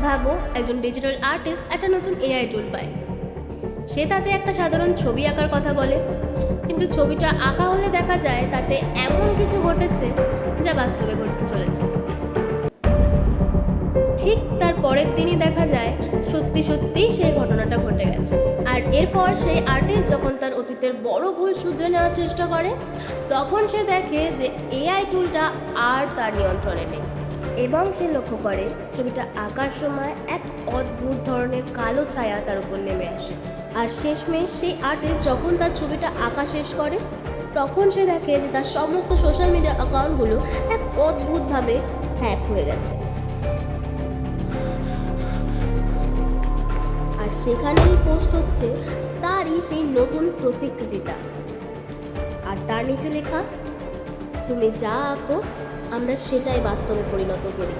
ভাবো একজন digital artist একটা নতুন এআই টুল পায়। সে তাতে একটা সাধারণ ছবি আঁকার কথা বলে, কিন্তু ছবিটা আঁকা হলে দেখা যায় তাতে এমন কিছু ঘটেছে যা বাস্তবে ঘটতে চলেছে। ঠিক তার পরের দিনই দেখা যায় সত্যি সত্যিই সেই ঘটনাটা ঘটে গেছে। আর এরপর সেই আর্টিস্ট যখন তার অতীতের বড় ভুল শুধরে নেওয়ার চেষ্টা করে, তখন সে দেখে যে এআই টুলটা আর তার নিয়ন্ত্রণে নেই। এবং সে লক্ষ্য করে ছবিটা আঁকার সময় এক অদ্ভুত ধরনের কালো ছায়া তার উপর নেমে আসে। আর শেষমেশ সেই আর্টিস্ট যখন তার ছবিটা আঁকা শেষ করে, তখন সে দেখে যে তার সমস্ত সোশ্যাল মিডিয়া অ্যাকাউন্টগুলো এক অদ্ভুতভাবে হ্যাক হয়ে গেছে। আর সেখানেই পোস্ট হচ্ছে তারই সেই নতুন প্রতিকৃতিটা। আর তার নিচে লেখা, তুমি যা আঁকো আমরা সেটাই বাস্তবে পরিণত করি।